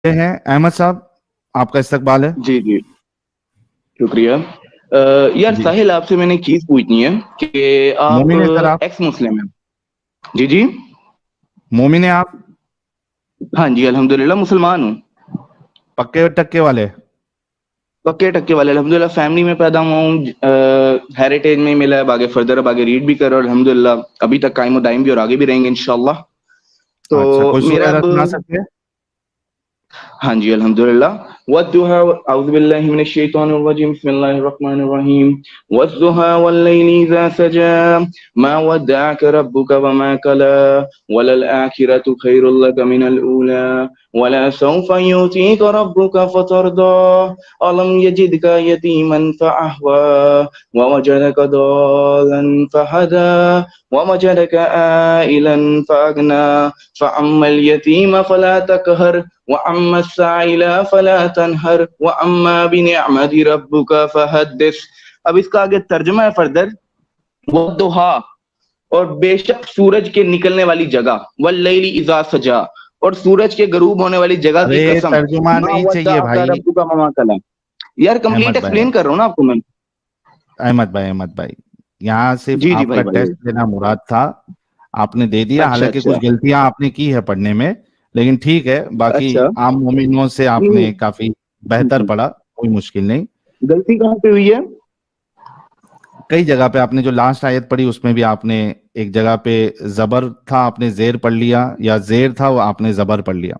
पे हैं अहमद साहब, आपका इस्तकबाल है। जी जी, शुक्रिया। यार जी, साहिल, आपसे मैंने एक चीज पूछनी है कि मोमिन है सर आप आप? एक्स मुस्लिम हैं? जी जी। मोमिन है आप? हाँ जी, अल्हम्दुलिल्लाह मुसलमान हूँ। पक्के टक्के वाले? पक्के टक्के वाले, अल्हम्दुलिल्लाह फैमिली में पैदा हुआ हूँ, हेरिटेज में मिला है, आगे फर्दर अब आगे रीड भी कर रहा हूँ अल्हम्दुलिल्लाह, अभी तक कायम दायम भी और आगे भी रहेंगे इंशाल्लाह। तो अच्छा, कोई मेरा सूरह अब, सुना सकते हैं? हाँ जी अल्हम्दुलिल्लाह। वद्दुहा, औज़ु बिल्लाहि मिनश शैतानिर रजीम, बिस्मिल्लाहिर रहमानिर रहीम। वद्दुहा वल्लैलि इज़ा सजा, मा वद्दअक रब्बुका वमा कला, वलल आखिरतु खैरुल लक मिनल ऊला, वला सौफ युतीका रब्बुका फतरदा, अलम यजिदका यतीमन फअहवा, ववजदका दाल्लन फहदा, ववजदक आइलन फअगना, फअम्मल यतीम फला तकहर, वअम्मा साइला फला तनहर, वअम्मा बिनिअमति रब्बुका फहद्दिस। अब इसका आगे तर्जुमा है फर्दर। वद्दुहा, और बेशक सूरज के निकलने वाली जगह, वल्लैली इज़ा सजा, और सूरज के गरूब होने वाली जगह की अरे कसम, तर्जुमा मा नहीं चाहिए वद्दअका भाई। रब्बुका वमा कला। यार कंप्लीट अहमद भाई, एक्सप्लेन कर रहा हूँ ना आपको मैं। अहमद भाई, यहाँ सिर्फ जी जी आपका भाई भाई। टेस्ट लेना मुराद था, आपने दे दिया। अच्छा हालांकि कुछ अच्छा। गलतियां आपने की है पढ़ने में, लेकिन ठीक है, बाकी अच्छा। आम मोमिनों से नहीं, आपने काफी बेहतर पढ़ा, कोई मुश्किल नहीं। गलती कहाँ पे हुई है? कई जगह पे आपने जो लास्ट आयत पढ़ी उसमें भी आपने एक जगह पे जबर था, आपने जेर पढ़ लिया, या जेर था वो आपने जबर पढ़ लिया।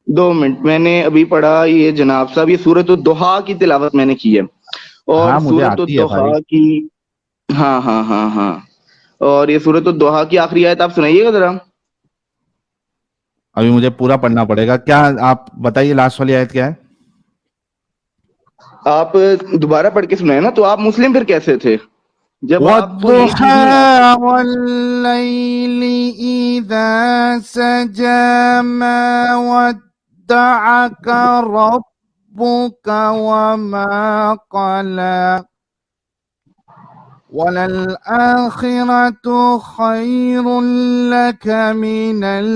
2 मिनट, मैंने अभी पढ़ा ये जनाब साहब, ये सूरत दुहा की तिलावत मैंने की है। और हाँ, मुझे सूरत आती है भाई। दुहा की, हाँ हाँ हाँ हाँ, और ये सूरत दुहा की आखिरी आयत आप सुनाइएगा जरा। अभी मुझे पूरा पढ़ना पड़ेगा क्या? आप बताइए लास्ट वाली आयत क्या है। आप दोबारा पढ़ के सुनाए ना, तो आप मुस्लिम फिर कैसे थे जब आपको ये चीज नहीं याद वद्दुहा थी? वल्लैलि इज़ा सजा मा वद्दअक रब्बुक वमा क़ला वललआखिरतु खैरुल लक मिनल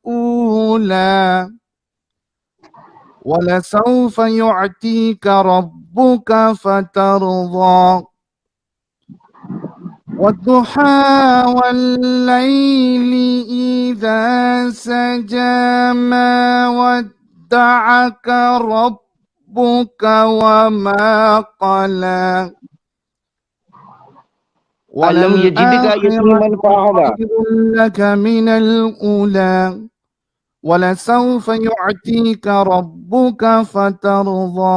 ऊला वलसौफ युअतीक रब्बुक फतरदा वद्दुहा वल्लैलि इज़ा सजा मा वद्दअक रब्बुक वमा क़ला अलम यजिद का यतीमन वललआखिरतु फाहदा। खैरुल लक मिनल ऊला वलसौफ युअतीक रब्बुक फतरदा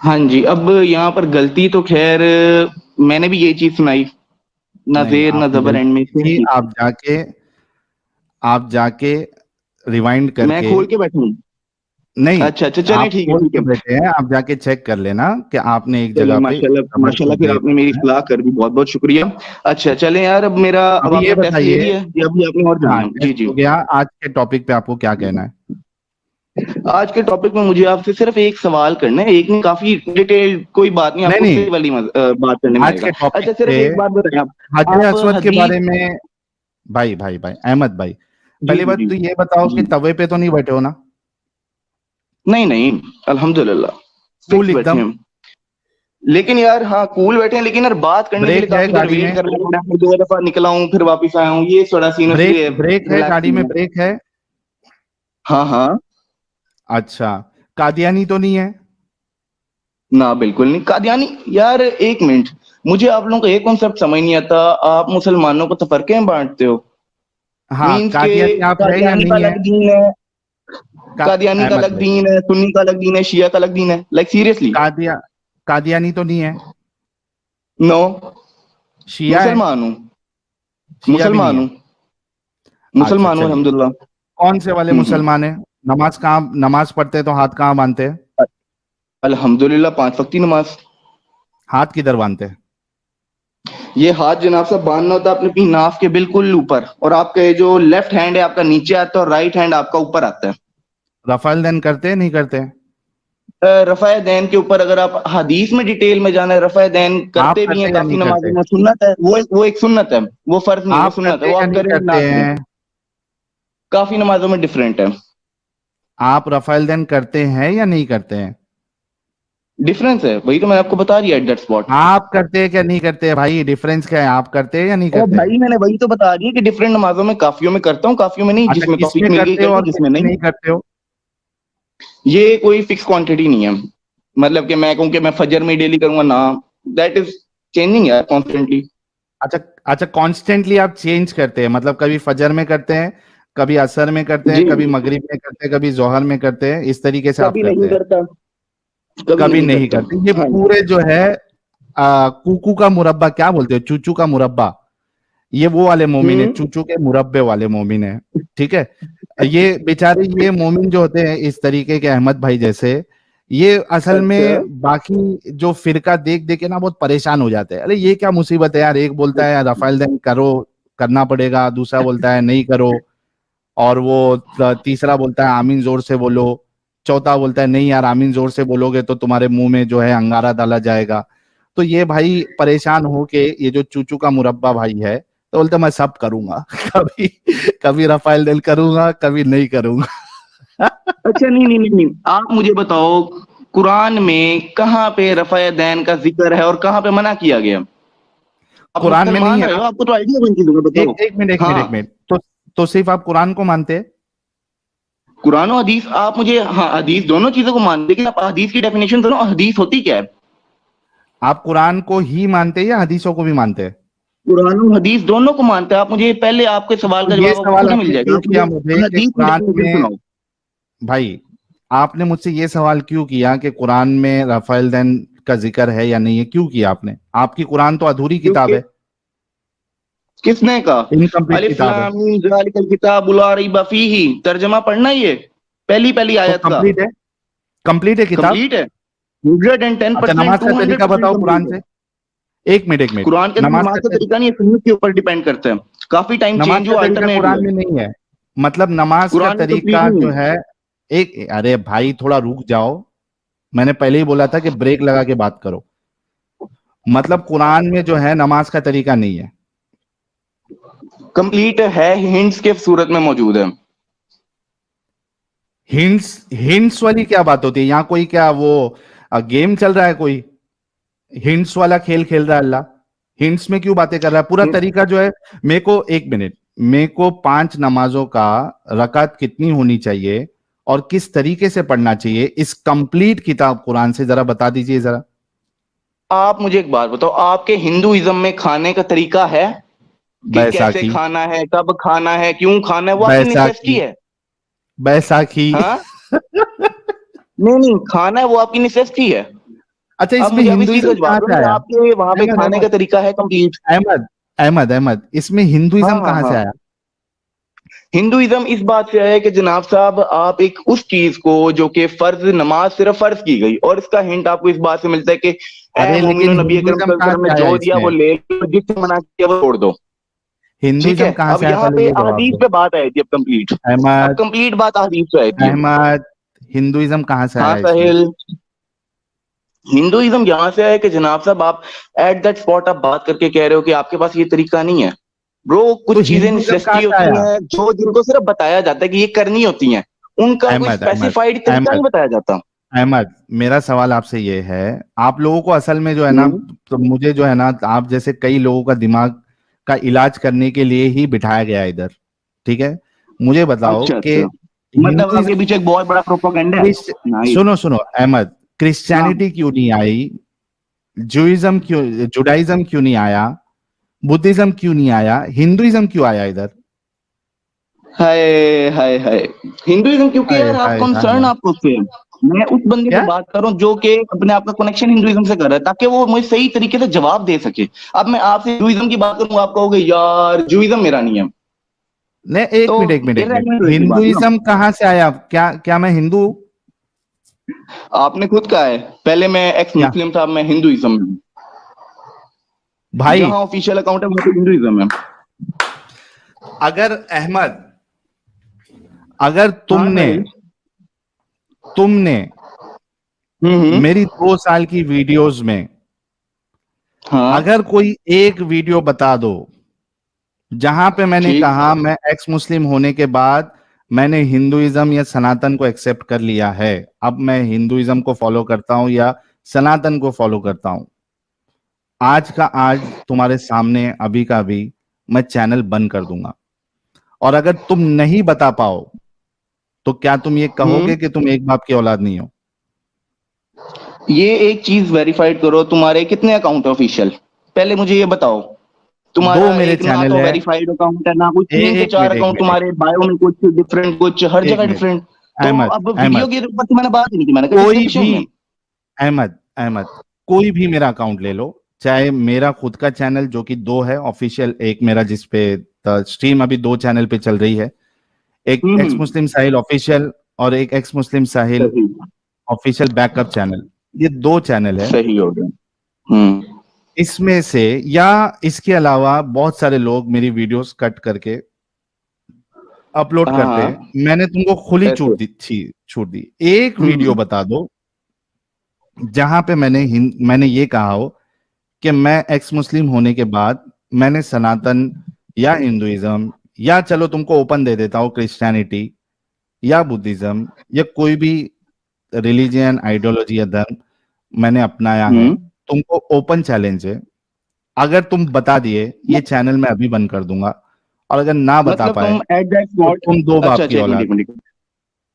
हाँ जी, अब यहाँ पर गलती तो खैर मैंने भी यही चीज सुनाई, ना नहीं, जेर ना आपने जबर, एंड में गलती सेम की। चीज। आप जाके रिवाइंड मैं करके, खोल के बैठूं? नहीं, अच्छा अच्छा, चलें, आप ठीक है खोल ठीक के है। बैठे हैं, आप जाके चेक कर लेना कि आपने एक चलिए जगह पे माशाल्लाह जबर को माशाल्लाह, फिर जेर आपने मेरी किया है। इस्लाह कर दी, बहुत बहुत शुक्रिया। अच्छा चलें यार, अब मेरा, अब अभी ये आपने टेस्ट ले बताइए, लिया है या अभी आपने और हाँ जाना है? जी टेस्ट जी। हो गया, आज के टॉपिक पे आपको क्या कहना है? आज के टॉपिक में मुझे आपसे सिर्फ एक सवाल करना है, एक नहीं, काफी डिटेल, कोई बात नहीं, नहीं आपको नहीं, सही वाली बात करने में आज आएगा। के टॉपिक अच्छा पे सिर्फ एक बात बताएं आप। हाजर आप अस्वद के हदीस, बारे में। भाई अहमद भाई, जी पहली जी बात जी तो ये बताओ कि जी, तवे पे तो नहीं बैठे हो ना? नहीं नहीं, अल्हम्दुलिल्लाह कूल फिक्स बैठे एकदम? हैं। लेकिन यार हाँ, कूल बैठे हैं, लेकिन यार बात करने के लिए ब्रेक है काफी देर गाड़ी वेट में? करना पड़ा, फिर 2 दफा निकला हूँ, फिर वापस आया हूँ, ये थोड़ा सीन, ब्रेक इसलिए ब्रेक है रिलैक्स गाड़ी नहीं में, है। ब्रेक है? हाँ हाँ। अच्छा, कादियानी तो नहीं है? ना बिल्कुल नहीं कादियानी। यार एक मिनट, मुझे आप लोगों का एक कॉन्सेप्ट समझ नहीं आता, आप मुसलमानों को तफरके में बांटते हो। हाँ, मीन्स के कादियानी आप है या कादियानी का नहीं है? अलग दीन है, कादियानी का अहमद अलग भाई, दीन है, सुन्नी का अलग दीन है, शिया का अलग दीन है, लाइक सीरियसली। कादियानी तो नहीं है, नो, शिया है, मुसलमान हूँ, शिया भी नहीं मुसलमान है। हूँ, अच्छा मुसलमान हूँ चलिए, अल्हम्दुलिल्लाह। कौन से वाले हम्म। मुसलमान है? नमाज पढ़ते हैं तो हाथ कहाँ बांधते हैं? अल्हम्दुलिल्लाह 5 वक्त की नमाज। हाथ किधर बांधते हैं? ये हाथ जनाब साहब बांधना होता है अपने नाफ के बिल्कुल ऊपर, और आपका ये जो लेफ्ट हैंड है आपका नीचे आता है और राइट हैंड आपका ऊपर आता है। रफाल देन करते हैं नहीं करते हैं? रफ़ा दैन के ऊपर अगर आप हदीस में डिटेल में जाना है, रफ़ा दैन आप करते भी करते हैं हैं या काफी नहीं नमाजों करते? में, सुन्नत है वो एक सुन्नत है, वो फर्ज नहीं, वो आप सुन्नत है, करते वो हैं या आप नहीं करें ना करते करें, हैं? काफी नमाजों में डिफरेंट है। आप रफाल देन करते हैं या नहीं करते हैं? डिफरेंस है, वही तो मैं आपको बता दिया एट दैट स्पॉट। आप करते हैं क्या नहीं करते हैं भाई? डिफरेंस क्या है? आप करते हैं या नहीं और करते हैं? भाई मैंने वही तो बता दिया कि डिफरेंट नमाजों में, काफियों में करता हूँ, काफियों में नहीं, अच्छा, जिसमें किस में तौफीक मिल गई करते हो कर दी, और किस जिसमें में नहीं। नहीं करते हो? ये कोई फिक्स क्वांटिटी नहीं है, मतलब कि मैं कहूँ कि मैं फजर में डेली करूंगा ना, दैट इज चेंजिंग यार कॉन्स्टेंटली। अच्छा, अच्छा, कॉन्स्टेंटली आप चेंज करते हैं, मतलब कभी फजर में करते हैं, कभी असर में करते हैं, जी, कभी मगरिब में करते हैं, कभी जोहर में करते हैं, इस तरीके से आप कभी करते नहीं हैं? करता, कभी कभी नहीं नहीं करता। करते। ये हाँ जी। पूरे जो है कुकू का मुरब्बा क्या बोलते हो, चूचू का मुरब्बा, ये वो वाले मोमिन है, हम्म। चूचू के मुरब्बे वाले मोमिन है। ठीक है, ये बेचारे ये मोमिन जो होते हैं इस तरीके के, अहमद भाई जैसे, ये असल अच्छा, में बाकी जो फिरका देख देख के ना बहुत परेशान हो जाते हैं। अरे ये क्या मुसीबत है यार, एक बोलता है रफाइल देन करो, करना पड़ेगा, दूसरा बोलता है नहीं करो, और वो तीसरा बोलता है आमीन जोर से बोलो, चौथा बोलता है नहीं यार आमीन जोर से बोलोगे तो तुम्हारे मुंह में जो है अंगारा डाला जाएगा। तो ये भाई परेशान हो के, ये जो चूचू का मुरब्बा भाई है, तो बोलता मैं सब करूंगा कभी कभी रफाइल दिल करूंगा, कभी नहीं करूंगा अच्छा, नहीं नहीं नहीं नहीं, आप मुझे बताओ कुरान में कहाँ पे रफ़ा दैन का जिक्र है और कहाँ पे मना किया गया? आप कुरान में नहीं मुसलमान है रहे ना? हो, आपको तो आइडिया बन चीजों का, एक बताओ। एक मिनट, एक मिनट, एक हाँ, मिनट, तो सिर्फ आप कुरान को मानते हैं? कुरान और हदीस आप मुझे, हाँ हदीस दोनों चीजों को मान, लेकिन आप हदीस की डेफिनेशन सुनो, हदीस होती क्या है? आप कुरान को ही मानते हैं या हदीसों को भी मानते हैं? कुरान और हदीस दोनों को मानते हैं। आप मुझे पहले, आपके सवाल तो का ये जवाब आपको सवाल खुद ही मिल आपने जाएगा, क्यों आप किया मुझे मुझे कि हदीस की कुरान डेफिनेशन में, सुनाओ। भाई आपने मुझसे ये सवाल क्यों किया कि कुरान में रफाइल दैन का जिक्र है या नहीं है? क्यों किया आपने? आपकी कुरान तो अधूरी किताब क्योंकि है, किसने कहा? इनकम्प्लीट अलिफ किताब है। लाम मीम ज़ालिकल किताबु ला रैब फीही, तर्जमा पढ़ना ये पहली पहली तो आयत का। कंप्लीट है किताब। कंप्लीट है, 110%, अच्छा, नमाज का तरीका 200% बताओ कंप्लीट कुरान है। से। एक मिनट, एक मिनट, कुरान के अंदर नमाज नमाज का का तरीका नहीं है, सुन्नत के ऊपर डिपेंड करता है, काफी टाइम नमाज चेंज का हुआ, तरीका अल्टरनेट हुआ कुरान है। में नहीं है, मतलब नमाज का कुरान में कंप्लीट तरीका नहीं जो है। है, एक, अरे भाई थोड़ा रुक जाओ, मैंने पहले ही बोला था कि ब्रेक लगा के बात करो। मतलब कुरान में जो है नमाज का तरीका नहीं है। कंप्लीट है, हिंट्स के सूरत में मौजूद है। हिंट्स, हिंट्स वाली क्या बात होती है यहाँ? कोई क्या वो गेम चल रहा है कोई? हिंट्स वाला खेल खेल रहा है अल्लाह? हिंट्स में क्यों बातें कर रहा है? पूरा तरीका जो है, मेरे को एक मिनट, मेरे को 5 नमाजों का रकात कितनी होनी चाहिए और किस तरीके से पढ़ना चाहिए, इस कंप्लीट किताब कुरान से जरा बता दीजिए जरा। आप मुझे एक बात बताओ, आपके हिंदुइज्म में खाने का तरीका है कि कैसे बैसाखी, खाना है, कब खाना है, क्यों खाना है, वो आपकी नेसेसिटी बैसाखी, है। बैसाखी हाँ, नहीं नहीं, खाना है वो आपकी नेसेसिटी है। अच्छा, अब इसमें मुझे अभी हिंदुइज्म सीधा कहाँ जवाब दो से कि आया? आपके वहां पे अहमद, खाने का अहमद, तरीका है कंप्लीट। अहमद, अहमद, अहमद, इसमें हाँ हिंदुइज्म हाँ कहाँ से हाँ, आया? हिंदुइज्म इस बात से है कि जनाब साहब, आप एक उस चीज को जो कि फर्ज, नमाज सिर्फ फर्ज की गई, और इसका हिंट आपको इस बात से मिलता है कि ए अरे मोमिनो, लेकिन नबी अकरम हिंदुइज्म सल्लल्लाहु कहाँ अलैहि वसल्लम से ने आया जो दिया वो इसमें? ले लो, जिससे मना किया वो छोड़ दो। ठीक है, हिंदुइज्म कहाँ अब से आया, यहाँ पहले पे ये जवाब अहदीस दो। पे बात आई थी, अब कंप्लीट, अब अहमद, कंप्लीट बात अहदीस पे आई थी। अहमद, हिंदुइज्म कहाँ से हाँ आया इसमें? साहिल, हिंदुइज्म यहाँ से है कि जनाब साहब, आप एट दैट स्पॉट आप बात करके कह रहे हो कि आपके पास ये तरीका नहीं है। ब्रो, तो कुछ चीजें हिंदुइज्म कहाँ नेसेसिटी से होती आया? हैं जो, जिनको सिर्फ बताया जाता है कि ये करनी होती हैं, उनका कोई अहमद, अहमद, स्पेसिफाइड तरीका नहीं अहमद, बताया जाता। अहमद, मेरा सवाल आपसे ये है, आप लोगों को असल में जो है ना, हम्म। तो मुझे जो है ना, आप जैसे कई लोगों का दिमाग का इलाज करने के लिए ही बिठाया गया है इधर। ठीक है, मुझे बताओ अच्छा कि अच्छा, मतलब आपके हिंदुइज्म, पीछे एक बहुत बड़ा प्रोपोगंडा है। क्रिश्च नाइस। सुनो सुनो अहमद, हाँ, क्रिश्चियनिटी क्यों नहीं आई? जुइज्म क्यों, जुडाइज्म क्यों नहीं आया? बुद्धिज्म क्यों नहीं आया? हिंदुइज्म क्यों आया इधर? हाय हाय हाय हिंदुइज्म, क्योंकि हाय यार आप हाय कंसर्न हाय आपको उससे है। मैं उस बंदे से क्या बात कर रहा हूँ जो कि अपने आप का कनेक्शन हिंदुइज्म से कर रहा है, ताकि वो मुझे सही तरीके से जवाब दे सके। अब मैं आपसे हिंदुइज्म की बात करूँ, आप कहोगे यार जुइज्म मेरा नहीं है, नहीं, तो एक मिनट, इररेलेवेंट होगी बात ना। हिंदुइज्म कहाँ से आया? क्या क्या मैं हिंदू हूँ? आपने खुद कहा है पहले मैं एक्स क्या मुस्लिम था, अब मैं हिंदुइज्म में हूँ। भाई? जहाँ ऑफिशियल अकाउंट है वहाँ पे हिंदुइज्म है। अगर अहमद, अगर हाँ तुमने साहिल। तुमने हम्म। मेरी 2 साल की वीडियोस में हाँ अगर कोई एक वीडियो बता दो जहां पे मैंने ठीक। कहा मैं एक्स मुस्लिम होने के बाद मैंने हिंदुइज्म या सनातन को एक्सेप्ट कर लिया है, अब मैं हिंदुइज्म को फॉलो करता हूं या सनातन को फॉलो करता हूं, आज का आज तुम्हारे सामने अभी का अभी मैं चैनल बंद कर दूंगा। और अगर तुम नहीं बता पाओ तो क्या तुम ये हम्म। कहोगे कि तुम एक बाप की औलाद नहीं हो? ये एक चीज वेरीफाइड करो, तुम्हारे कितने अकाउंट है ऑफिशियल? पहले मुझे ये बताओ। 2 तुम्हारा मेरे एक ना चैनल तो है। वेरीफाइड अकाउंट है, ना कोई तीन से एक चार मिनट, एक अकाउंट, मिनट, तुम्हारे बायो में कुछ डिफरेंट, कुछ हर एक जगह मिनट। डिफरेंट। तो अहमद, अब वीडियो अहमद, के ऊपर तो मैंने बात ही नहीं की, मैंने कहा किसी कोई विषय भी, में। अहमद, अहमद, कोई भी मेरा अकाउंट ले लो, चाहे मेरा खुद का चैनल जो कि 2 है ऑफिशियल, एक मेरा जिस पे स्ट्रीम अभी 2 चैनल पे चल रही है, एक एक्स हम्म। मुस्लिम साहिल ऑफिशियल और एक एक्स मुस्लिम साहिल सही। ऑफिशियल बैकअप चैनल, ये 2 चैनल है। सही हो गया। हम्म। इसमें से या इसके अलावा बहुत सारे लोग मेरी वीडियोस कट करके अपलोड हाँ करते हैं। हाँ। मैंने तुमको खुली ऐसे। छूट दी, एक वीडियो हम्म। बता दो जहां पे मैंने ये कहा हो कि मैं एक्स मुस्लिम होने के बाद मैंने सनातन या हिंदुइज्म या चलो तुमको ओपन दे देता हूँ क्रिश्चियनिटी या बुद्धिज्म या कोई भी रिलीजियन आइडियोलॉजी या धर्म मैंने अपनाया है, हम्म। तुमको ओपन चैलेंज है। अगर तुम बता दिए ये चैनल मैं अभी बंद कर दूंगा, और अगर ना बता मतलब पाए तुम एट दैट तो स्पॉट। तुम 2 अच्छा बाप की अच्छा, एक मिनट औलाद एक हो। मिनट।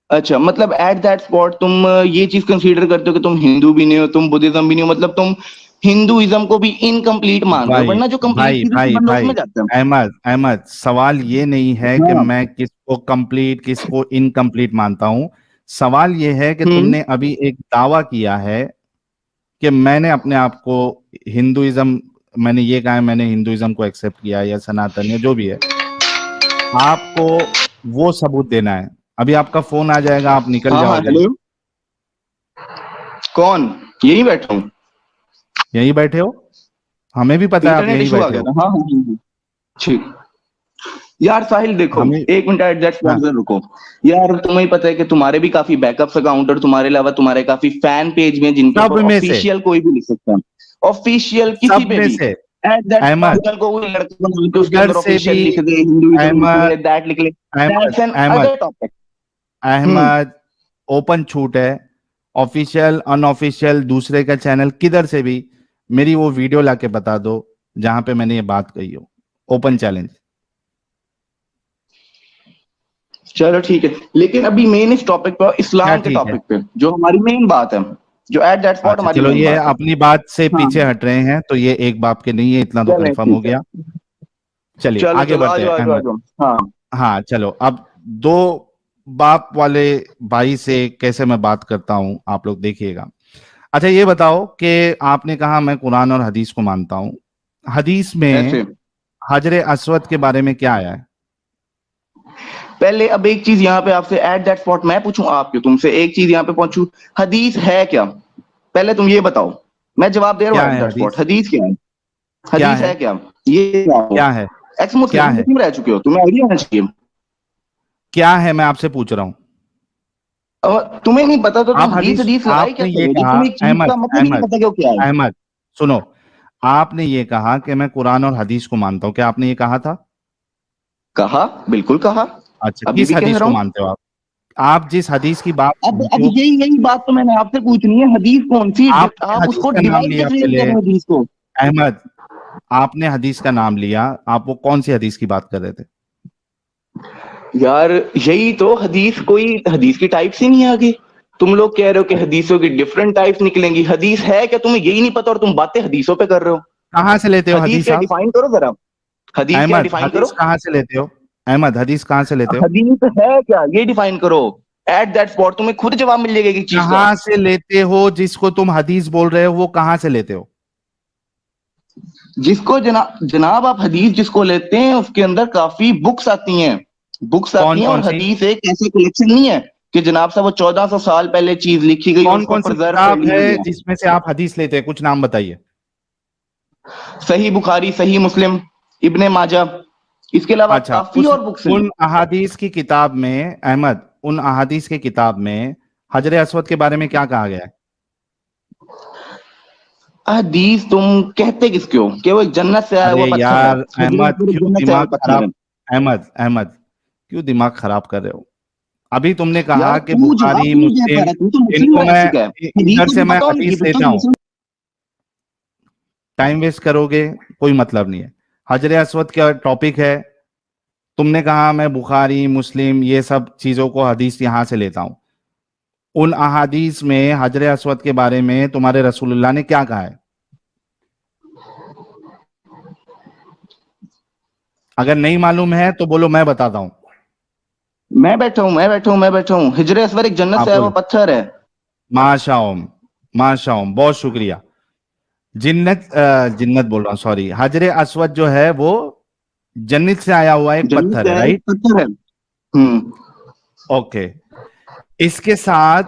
अच्छा, मतलब एट दैट स्पॉट तुम ये चीज कंसीडर करते हो कि तुम हिंदू भी नहीं हो, तुम बुद्धिज्म भी नहीं हो, मतलब तुम हिंदुइज्म को भी इनकम्प्लीट मान रहे हो, भाई वरना जो कंप्लीट भाई चीजें से भाई बंदा भाई उसमें जाता है। अहमद, अहमद, सवाल ये नहीं है कि हाँ। मैं किसको कंप्लीट किसको इनकम्प्लीट मानता हूं। सवाल ये है कि हम्म। तुमने अभी एक दावा किया है कि मैंने अपने आप को हिंदुइज्म, मैंने ये कहा है मैंने हिंदुइज्म को एक्सेप्ट किया है या सनातन या जो भी है, आपको वो सबूत देना है। अभी आपका फोन आ जाएगा, आप निकल हाँ हाँ जाओगे। हेलो। कौन? यही बैठा हूँ। यहीं बैठे हो, हमें भी पता है आप इंटरनेट यहीं इशू आ बैठे गया हो। था। हाँ हाँ हाँ, हाँ। ठीक। यार साहिल देखो, हमें, एक मिनट एट दैट स्पॉट हाँ, जरा रुको। यार तुम्हें ही पता है कि तुम्हारे भी काफी बैकअप्स अकाउंट और तुम्हारे अलावा तुम्हारे काफी फैन पेज में जिनके सब ऊपर में से, ऑफिशियल कोई भी लिख सकता है। ऑफिशियल किसी सब पे में भी। से एट दैट अहमद, स्पॉट को कोई लड़का बना के उसके इधर अंदर से भी ऑफिशियल लिख दे, हिंदुइज्म लिख अहमद, ले, दैट लिख ले। Ahmad, that's an Ahmad, other topic. Hmm. Ahmad, open छूट है, ऑफिशियल अनऑफिशियल दूसरे का चैनल किधर से भी मेरी वो वीडियो लाके बता दो जहां पे मैंने ये बात कही हो। Open challenge. चलो ठीक है, लेकिन अभी मेन इस टॉपिक पे, क्या इस्लाम के ठीक है? टॉपिक पे जो हमारी मेन बात है, जो एट दैट स्पॉट अच्छा हमारी चलो, मेन ये बात है। अपनी बात से हाँ पीछे हट रहे हैं तो ये एक बाप के नहीं है, इतना तो चलें कंफर्म हो ठीक है। गया। चलिए चलो आगे चलो आ बढ़ते हैं जाओ आ जाओ आ अहमद। जाओ। हाँ। हाँ चलो, अब 2 बाप वाले भाई से कैसे मैं बात करता हूं आप लोग देखिएगा। अच्छा ये बताओ कि आपने कहा मैं कुरान और हदीस को मानता हूं, हदीस में ऐसे। हजरे अस्वद के बारे में क्या आया है? पहले अब एक चीज यहाँ पे आपसे एट दैट स्पॉट मैं पूछूं, आपके तुमसे एक चीज यहाँ पे पहुंचू। हदीस है क्या? पहले तुम ये बताओ। मैं जवाब दे रहा क्या हूँ एट है दैट स्पॉट, हदीस? हदीस क्या है? क्या हदीस है? है क्या? ये बताओ। क्या है? एक्स क्या मुस्लिम है? मुस्लिम रह चुके हो, तुम्हें आइडिया होना चाहिए। क्या है मैं आपसे पूछ रहा हूं। और तुम्हें नहीं पता तो तुम आप हदीस हदीस, हदीस लगाई आपने क्या ये करो, जब कहा, तुम्हें एक चीज अहमद, का मतलब ही नहीं अहमद, पता कि वो क्या है। अहमद, सुनो, आपने ये कहा कि मैं कुरान और हदीस को मानता हूं, क्या आपने ये कहा था? कहा, बिल्कुल कहा। अच्छा, अभी किस भी कह हदीस रहा को हूं। मानते हो आप जिस हदीस की बात अब जो यही यही बात तो मैंने आपसे पूछनी है, हदीस कौन सी आपने आप हदीस उसको का नाम डिवाइड लिया कैसे पहले, कर रहे हो हदीस को। अहमद, आपने हदीस का नाम लिया, आप वो कौन सी हदीस की बात कर रहे थे? यार यही तो, हदीस कोई हदीस की टाइप्स ही नहीं है आगे। तुम लोग कह रहे हो कि हदीसों की डिफरेंट टाइप्स निकलेंगी, हदीस है क्या? तुम्हें यही नहीं पता और तुम बातें हदीसों पे कर रहे हो। कहाँ से लेते हो हदीस हदीस क्या आप? डिफाइन करो जरा। हदीस क्या अहमद, डिफाइन हदीस करो। कहाँ से लेते हो? अहमद हदीस कहाँ से लेते हो? हदीस है क्या, ये डिफाइन करो एट दैट स्पॉट, तुम्हें खुद जवाब मिल जाएगा एक चीज का। कहाँ से लेते हो? जिसको तुम हदीस बोल रहे हो वो कहाँ से लेते हो? जिसको जनाब आप हदीस जिसको लेते हैं उसके अंदर काफी बुक्स आती हैं, बुक्स आती कौन हैं। कौन और सी? हदीस एक ऐसे कलेक्शन नहीं है कि जनाब साहब वो 1400 साल पहले चीज लिखी गई और कौन उसको कौन सी प्रिजर्व कर किताब ली हुई है है। जिसमें से आप हदीस लेते हैं? कुछ नाम बताइए। सही बुखारी, सही मुस्लिम, इब्ने माजा, इसके अलावा अच्छा, काफी उस और बुक्स हैं। उन अहादीस की किताब में अहमद, उन अहादीस की किताब में हजर अस्वद के बारे में क्या कहा गया है? हदीस तुम कहते किसके हो कि वो एक जन्नत से आया हुआ अरे पत्थर है, यार हजरत अहमद, एक क्यों जन्नत से आया दिमाग हुआ पत्थर खराब, है। अहमद अहमद क्यों दिमाग खराब कर रहे हो? अभी तुमने कहा यार कि तू जवाब बुखारी क्यों नहीं दे पा मुस्लिम, रहा, तू तो मुस्लिम इनको मैं लैक्सिक है, हदीस इधर को से तो मैं पता होनी चाहिए, हदीस फिर तो लेता हूँ। मुस्लिम। टाइम वेस्ट करोगे, कोई मतलब नहीं है। हजर अस्वद का टॉपिक है, तुमने कहा मैं बुखारी मुस्लिम ये सब चीजों को हदीस यहां से लेता हूं। उन अहादीस में हजर अस्वद के बारे में तुम्हारे रसूलुल्लाह ने क्या कहा है? अगर नहीं मालूम है तो बोलो, मैं बताता हूं। मैं बैठा हूँ, हिजरे असवर एक जन्नत हाँ से आया हुआ बोलो। पत्थर है। माशाओम, माशाओम, बहुत शुक्रिया। जिन्नत बोल रहा हूँ, सॉरी। हजर अस्वद जो है वो जन्नत से आया हुआ एक जन्नत पत्थर से है, आया एक राइट? पत्थर है। ओके। इसके साथ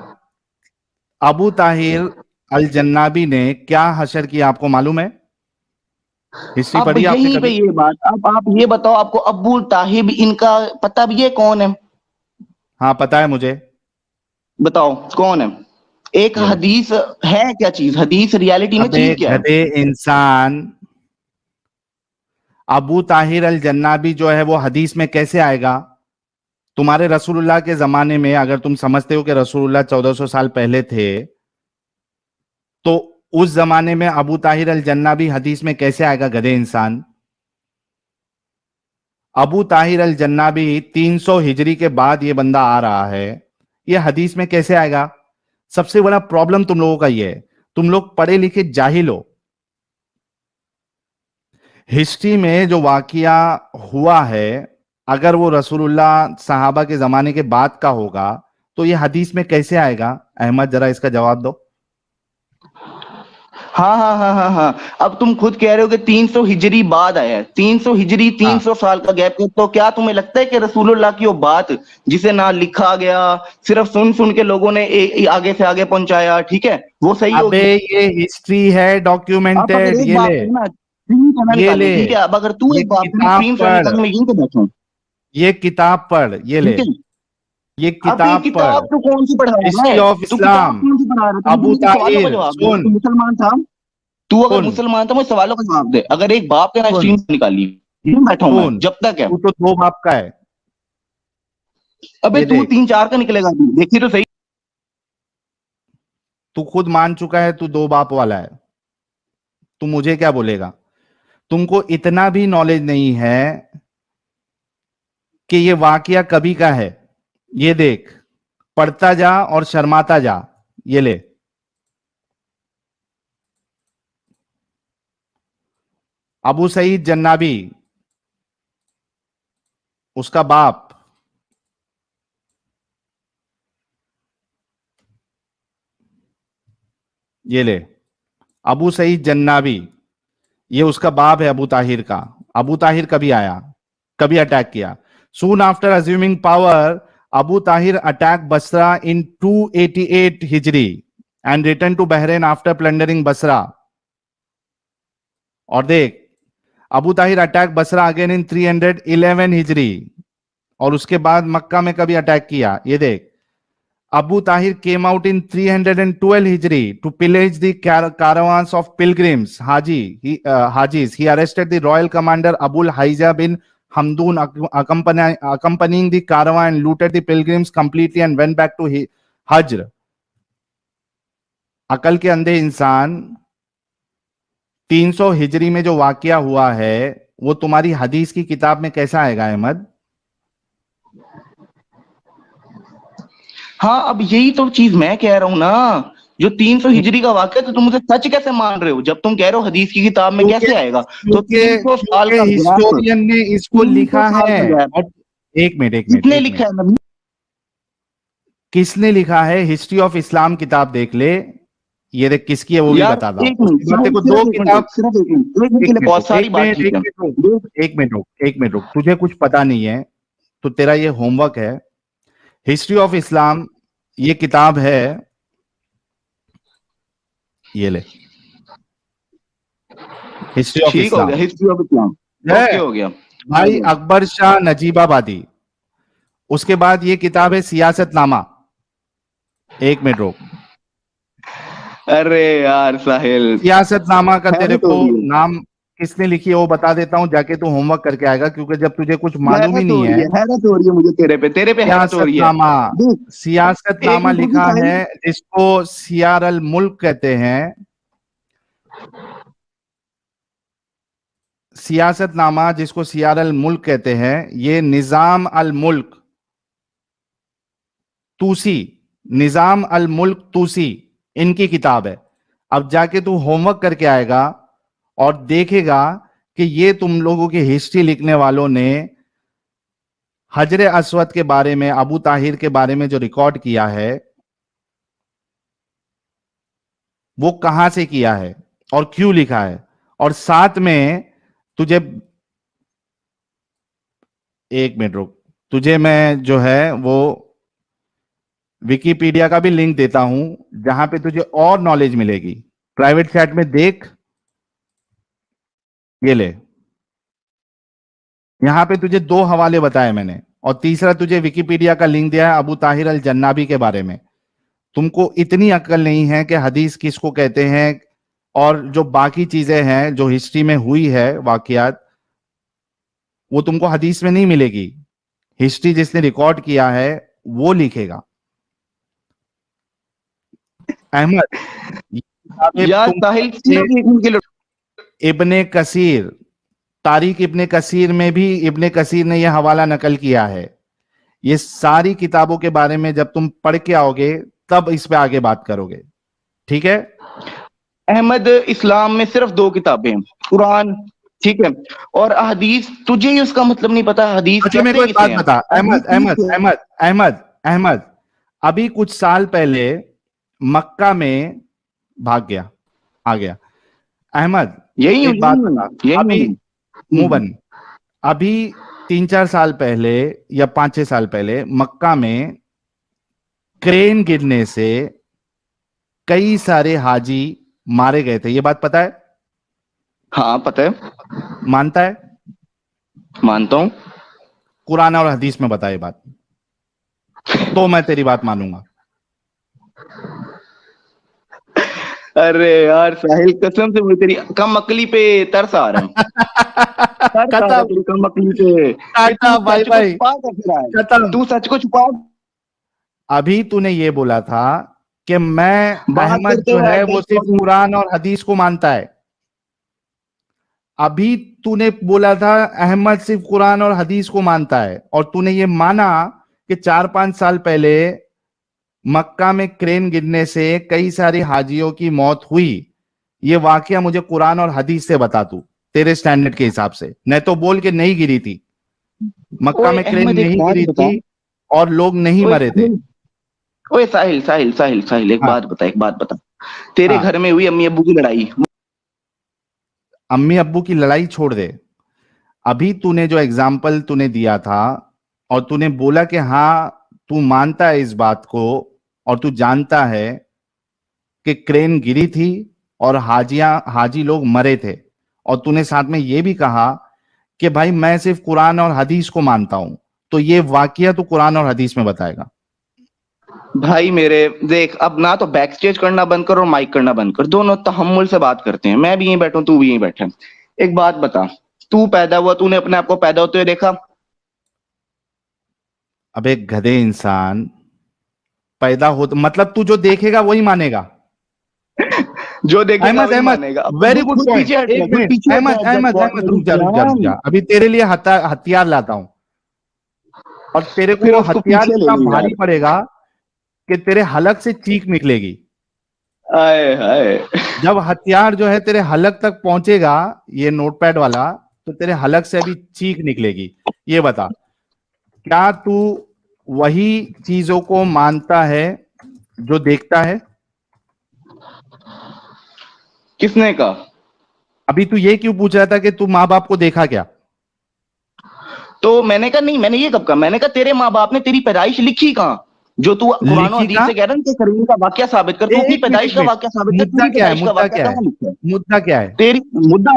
अबू ताहिर अल जन्नाबी ने क्या हशर किया, आपको मालूम है? हिस्ट्री अब पढ़ी आपने यहीं पे कभी? ये बात, अब आप ये बताओ, आपको अब्बुल ताहिब इनका पता भी ये कौन है? हाँ पता है मुझे। बताओ कौन है। एक ये लो। हदीस है क्या चीज, हदीस रियलिटी में अबे चीज क्या है? गधे इंसान, अबू ताहिर अल जन्नाबी जो है वो हदीस में कैसे आएगा? तुम्हारे रसूलुल्लाह के जमाने में अगर तुम समझते हो कि रसूलुल्लाह 1400 साल पहले थे, तो उस जमाने में अबू ताहिर अल जन्नाबी हदीस में कैसे आएगा गधे इंसान? अबू ताहिर अल जन्नाबी 300 हिजरी के बाद ये बंदा आ रहा है, ये हदीस में कैसे आएगा? सबसे बड़ा प्रॉब्लम तुम लोगों का ये है, तुम लोग पढ़े लिखे जाहिल हो। हिस्ट्री में जो वाकया हुआ है, अगर वो रसूलुल्लाह सहाबा के जमाने के बाद का होगा तो ये हदीस में कैसे आएगा? अहमद जरा इसका जवाब दो। हाँ। अब तुम खुद कह रहे हो कि 300 हिजरी बाद आया है, 300 हिजरी, हाँ, 300 साल का गैप है, तो क्या तुम्हें लगता है कि रसूलुल्लाह की वो बात जिसे ना लिखा गया, सिर्फ सुन सुन के लोगों ने आगे से आगे पहुंचाया, ठीक है, वो सही अबे होगी? ये हिस्ट्री है आप अगर डॉक्यूमेंटेड, एक ये बात ले। है ना, स्क्रीन को ना ये निकालिए, ले, ठीक है, अब अगर तू ये एक बात है ना, किताब स्क्रीन को पढ़, निकाल, मैं यहीं पे बैठा हूँ, ये किताब पढ़, ये ले, ठीक है। ये अभी किताब पढ़। किताब तू कौन सी पढ़ा रहा हिस्ट्री है? ऑफ तू किताब इस्लाम, कौन सी पढ़ा रहा है? तू मुझे अबू मेरे सवालों का ताहिर, जवाब दे, अगर सुन तू मुसलमान था, तू अगर सुन मुसलमान था, मुझे सवालों का जवाब दे। अगर एक बाप के ना सुन स्क्रीन निकाली, यूं बैठा हूं मैं सुन, जब तक है। तू तो दो बाप का है। अबे ये तू देख, 3-4 का निकलेगा, तू देखी तो सही। तू खुद मान चुका है तू दो बाप वाला है, तू मुझे क्या बोलेगा? तुमको इतना भी नॉलेज नहीं है कि ये वाकया कभी का है। ये देख, पढ़ता जा और शर्माता जा। ये ले, अबू सईद जन्नाबी, उसका बाप, ये ले, अबू सईद जन्नाबी, ये उसका बाप है अबू ताहिर का। अबू ताहिर कभी आया, कभी अटैक किया? Soon after assuming power, Abu Tahir attack Basra in 288 Hijri and return to Bahrain after plundering Basra. और देख, Abu Tahir attack Basra again in 311 Hijri, और उसके बाद मक्का में कभी अटैक किया? ये देख, Abu Tahir came out in 312 Hijri to pillage the caravans of pilgrims, Hajis. He arrested the royal commander Abul Haija bin Hamdun accompanying the caravan and looted the pilgrims completely and went back to Hajj. अकल के अंधे इंसान, 300 हिजरी में जो वाकया हुआ है वो तुम्हारी हदीस की किताब में कैसा आएगा अहमद? हाँ, अब यही तो चीज मैं कह रहा हूं ना, जो 300 हिजरी का वाक्य, तो तुम मुझे सच कैसे मान रहे हो जब तुम कह रहे हो हदीस की किताब में क्योंकि कैसे आएगा? तो क्योंकि 300 साल क्योंकि का गैप, हिस्टोरियन ने इसको 300 लिखा साल है। का गैप, और एक मिनट किसने लिखा है नबी? किसने लिखा है? हिस्ट्री ऑफ इस्लाम किताब देख ले, ये देख किसकी है वो भी यार बताता हूँ। एक मिनट, उसके बाद देखो सिर्फ दो एक मिनट किताब, रुक, सिर्फ एक मिनट, एक मिनट के लिए बहुत सारी बात एक मिनट रुक, एक मिनट रुक, तुझे कुछ पता नहीं है तो तेरा ये होमवर्क है। हिस्ट्री ऑफ इस्लाम ये किताब है, ये ले, हिस्ट्री ऑफ ठीक हो इस्लाम गया, हिस्ट्री ऑफ इस्लाम, है ओके हो गया। भाई अकबर शाह नजीबाबादी। उसके बाद ये किताब है सियासतनामा। एक मिनट रुक, अरे यार साहिल, सियासतनामा का तेरे हैरत को हो रही है, नाम किसने लिखी है वो बता देता हूं, जाके तू होमवर्क करके आएगा, क्योंकि जब तुझे कुछ मालूम ही हैरत हो नहीं रही है। है, हैरत हो रही है मुझे तेरे पे हैरत हो रही है। सियासतनामा, देख, एक सियासतनामा मिनट रुक लिखा साहिल, है, जिसको सियार अल मुल्क कहते हैं। सियासतनामा जिसको सियार अल मुल्क कहते हैं, ये निजाम अल मुल्क तूसी, निजाम अल मुल्क तूसी इनकी किताब है। अब जाके तू होमवर्क करके आएगा और देखेगा कि ये तुम लोगों की हिस्ट्री लिखने वालों ने हजरे अस्वद के बारे में, अबू ताहिर के बारे में जो रिकॉर्ड किया है वो कहां से किया है और क्यों लिखा है। और साथ में तुझे, एक मिनट रुक, तुझे मैं जो है वो विकिपीडिया का भी लिंक देता हूं, जहां पे तुझे और नॉलेज मिलेगी। प्राइवेट चैट में देख, ये ले, यहां पे तुझे 2 हवाले बताए मैंने, और तीसरा तुझे विकिपीडिया का लिंक दिया है अबू ताहिर अल जन्नाबी के बारे में। तुमको इतनी अक्ल नहीं है कि हदीस किसको कहते हैं, और जो बाकी चीजें हैं जो हिस्ट्री में हुई है वाकयात, वो तुमको हदीस में नहीं मिलेगी। हिस्ट्री जिसने रिकॉर्ड किया है वो लिखेगा। अहमद, ये किताबें यार तुम साहिल सिर्फ एक मिनट के लिए, इब्ने कसीर, तारीख इब्ने कसीर में भी इब्ने कसीर ने यह हवाला नकल किया है। ये सारी किताबों के बारे में जब तुम पढ़ के आओगे तब इस पे आगे बात करोगे, ठीक है? अहमद, इस्लाम में सिर्फ 2 किताबें हैं, कुरान, ठीक है, और हदीस तुझे ही उसका मतलब नहीं पता, हदीस अच्छा मेरे को कैसे एक बात किसे बता हैं? अहमद, हदीस अहमद किसे हैं? अहमद अहमद अहमद, अभी कुछ साल पहले मक्का में भाग गया, आ गया। अहमद यही एक बात बता, अभी हूँ। मुबन, अभी 3-4 साल पहले या 5-6 साल पहले मक्का में क्रेन गिरने से कई सारे हाजी मारे गए थे, ये बात पता है? हाँ पता है, मानता है? मानता हूँ। कुरान और हदीस में बता ये बात, तो मैं तेरी बात मानूंगा। अरे यार साहिल, कसम से मुझे तेरी कम अकली पे तरस आ रहा है, तरस आ रहा है तेरी कम अकली पे कि तू भाई सच को भाई छुपा कैसे रहा है, खत्म। तू सच को छुपा अभी तूने ये बोला था कि मैं, बात अहमद करते जो हुए है वो एड्रेस सिर्फ कुरान और हदीस को मानता है। अभी तूने बोला था अहमद सिर्फ कुरान और हदीस को मानता है, और तूने ये माना कि 4-5 साल पहले मक्का में क्रेन गिरने से कई सारी हाजियों की मौत हुई। ये वाकया मुझे कुरान और हदीस से बता तू, तेरे स्टैंडर्ड के हिसाब से, नहीं तो बोल के नहीं गिरी थी, मक्का में क्रेन अहमद एक नहीं बात गिरी बता, थी और लोग नहीं मरे थे। ओए साहिल साहिल साहिल साहिल, एक हाँ बात बता, तेरे हाँ, घर में हुई अम्मी अब्बू की लड़ाई, अम्मी अब्बू की लड़ाई छोड़ दे, अभी तूने जो एग्जाम्पल तूने दिया था और तूने बोला कि हाँ तू मानता है इस बात को और तू जानता है कि क्रेन गिरी थी और हाजी लोग मरे थे, और तूने साथ में यह भी कहा कि भाई मैं सिर्फ कुरान और हदीस को मानता हूं, तो ये वाकया तू कुरान और हदीस में बताएगा। भाई मेरे देख, अब ना तो बैक स्टेज करना बंद कर और माइक करना बंद कर, दोनों तहम्मुल से बात करते हैं, मैं भी यहीं बैठा हूं, तू भी यहीं बैठा है। एक बात बता, तू पैदा हुआ, तूने अपने आप को पैदा होते हुए देखा? अब एक गधे इंसान पैदा हो तो मतलब तू जो देखेगा वही मानेगा। जो देखेगा अहमद, वही अहमद, मानेगा। अब वेरी खुद गुड खुद पॉइंट, पीछे हट जा, एक खुद मिनट, पीछे हट जा, अहमद हट जा, अहमद अहमद, रुक जा रुक जा रुक जा, जान। अभी तेरे लिए हथियार लाता हूं, और तेरे को फिर वो उसको हथियार पीछे ले इतना ली भारी यार, पड़ेगा कि तेरे हलक से चीख निकलेगी। आए हाय। जब हथियार जो है तेरे हलक तक पहुंचेगा, ये नोटपैड वाला, तो तेरे हलक से अभी चीख निकलेगी। ये बता, क्या तू वही चीजों को मानता है जो देखता है? किसने कहा? अभी तू ये क्यों पूछ रहा था कि तू माँ बाप को देखा क्या? तो मैंने कहा नहीं, मैंने ये कब कहा? मैंने कहा तेरे माँ बाप ने तेरी पैदाइश लिखी कहाँ? जो तू कुरान और लिखी हदीस कहाँ? से कह रहा है कि करीम का वाक्य साबित कर, तू अपनी एक मिनट, पैदाइश एक का मिनट। वाक्य साबित कर, मुद्दा तेरी क्या है? पैदाइश का मुद्दा वाक्य क्या है? कहाँ लिखा है? मुद्दा क्या है? तेरी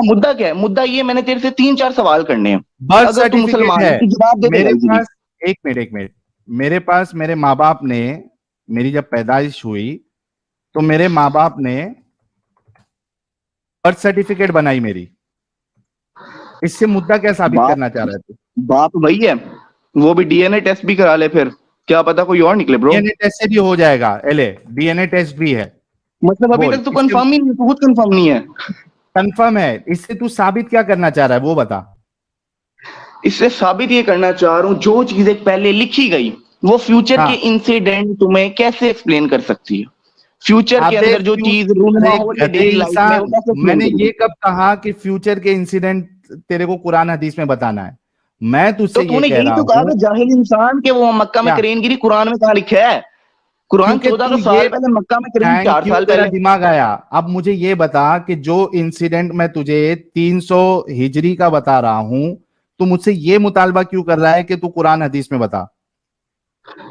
मुद्दा क्या है? मुद्दा ये, मैंने तेरे से 3-4 सवाल करने हैं। बर्थ अगर तू सर्टिफिकेट मुसलमान है है तो जवाब दे मेरे देगा इजीली। पास। एक मिनट, एक मिनट। मेरे पास मेरे माँ बाप ने, मेरी जब पैदाइश हुई तो मेरे माँ बाप ने बर्थ सर्टिफिकेट बनाई मेरी। इससे मुद्दा क्या साबित बाप करना चाह रहे थे? बाप वही है, वो भी डीएनए टेस्ट भी करा ले, फिर क्या पता कोई और निकले ब्रो। डीएनए टेस्ट से भी हो जाएगा एले, डीएनए टेस्ट भी है। मतलब अभी बोल, तक तो इससे कंफर्म ही नहीं, तो खुद कंफर्म नहीं है। कंफर्म है। इससे तू साबित क्या करना चाह रहा है वो बता। इससे साबित ये करना चाह रहा हूँ, जो चीजें पहले लिखी गई वो फ्यूचर हाँ। के इंसिडेंट तुम्हें कैसे एक्सप्लेन कर सकती है? फ्यूचर के अबे अंदर जो चीज रूनमा अरे हो रही है गधे डेली लाइफ में, वो इंसान, कैसे एक्सप्लेन मैंने करोगे? ये कब कहा कि फ्यूचर के इंसिडेंट तेरे को कुरान हदीस में बताना है? मैं तो तुझसे ये तूने कह यही रहा तो कहा हूँ। कि जाहिल इंसान के वो मक्का में क्या? क्रेन गिरी, कुरान में कहाँ लिखा है? कुरान क्योंकि 1400 तू साल ये, पहले, मक्का में क्रेन थैंक 4 यू, साल तेरा पहले। दिमाग आया। अब मुझे ये बता कि जो इंसिडेंट मैं तुझे 300 हिजरी का बता रहा हूं, तू मुझसे ये मुतालबा क्यों कर रहा है कि तू कुरान हदीस में बता?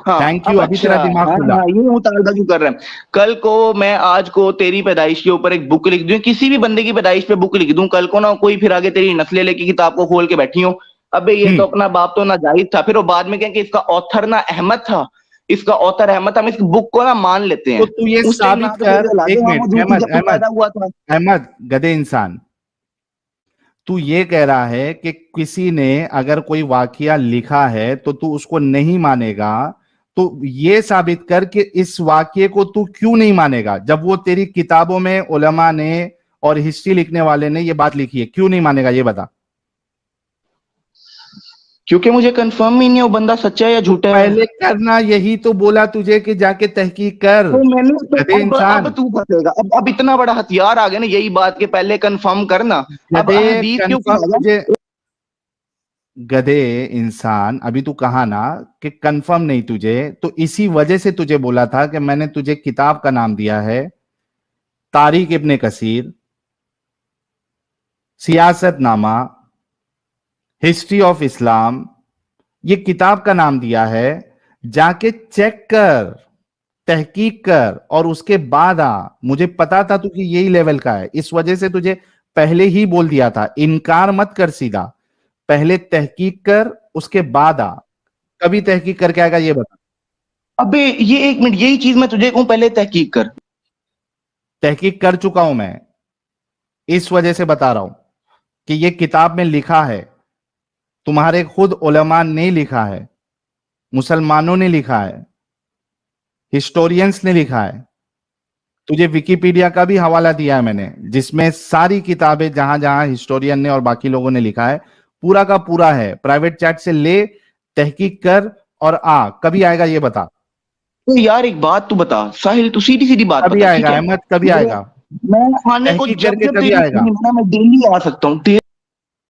हाँ थैंक अब यू, अभी अच्छा, तेरा दिमाग हाँ खुला। हाँ, ये मुतालबा क्यों कर रहे हैं? कल को मैं, आज को तेरी पैदाइश के ऊपर एक बुक लिख दूं, किसी भी बंदे की पैदाइश पे बुक लिख दूं, कल को ना कोई फिर आगे तेरी नस्लें लेके किताब को खोल के बैठी हो, अबे ये तो अपना बाप तो नाजायज था, फिर वो बाद में कहें कि इसका ऑथर ना अहमद था, इसका ऑथर अहमद था, हम इस बुक को ना मान लेते तो हैं। तू ये उस टाइम ना साबित तो कर। तेरे औलादे एक वहां मिनट, मौजूद थी अहमद जब तू अहमद पैदा हुआ था। अहमद गधे इंसान, तू ये कह रहा है कि किसी ने अगर कोई वाकया लिखा है तो तू उसको नहीं मानेगा। तो ये साबित कर कि इस वाकये को तू क्यों नहीं मानेगा, जब वो तेरी किताबों में उलमा ने और हिस्ट्री लिखने वाले ने ये बात लिखी है, क्यों नहीं मानेगा ये बता। क्योंकि मुझे कंफर्म ही नहीं है वो बंदा सच्चा है या झूठा है। पहले करना, यही तो बोला तुझे कि जाके तहकीक कर। तो मैंने तो गधे अब इंसान, तू फंसेगा, अब इतना बड़ा हथियार आ गया ना, यही बात के पहले कंफर्म करना। अब गधे हदीस के ऊपर कंफर्म आ जा। तुझे, गधे इंसान, अभी तू कहा ना कि कंफर्म नहीं तुझे, तो इसी वजह से तुझे बोला था कि मैंने तुझे किताब का नाम दिया है, तारीख इब्ने कसीर, सियासतनामा, हिस्ट्री ऑफ इस्लाम, ये किताब का नाम दिया है। जाके चेक कर, तहकीक कर और उसके बाद आ। मुझे पता था तू कि यही लेवल का है, इस वजह से तुझे पहले ही बोल दिया था, इनकार मत कर सीधा, पहले तहकीक कर उसके बाद आ। कभी तहकीक करके आएगा ये बता। अबे ये एक मिनट, यही चीज मैं तुझे कहूं, पहले तहकीक कर। तहकीक कर चुका हूं मैं, इस वजह से बता रहा हूं कि ये किताब में लिखा है, तुम्हारे खुद उलमा ने लिखा है, मुसलमानों ने लिखा है, हिस्टोरियंस ने लिखा है। तुझे विकिपीडिया का भी हवाला दिया है मैंने, जिसमें सारी किताबें जहां जहां हिस्टोरियन ने और बाकी लोगों ने लिखा है, पूरा का पूरा है। प्राइवेट चैट से ले, तहकीक कर और आ। कभी आएगा ये बता। तो यार एक बात तू बता साहिल, तू सीधी सीधी बात कभी बता, ठीक आएगा है? अहमद, कभी मेरे- आएगा। मैं आने को तहकीक जब करके जब कभी तेरी आएगा। मैं डेली आ सकता हूँ।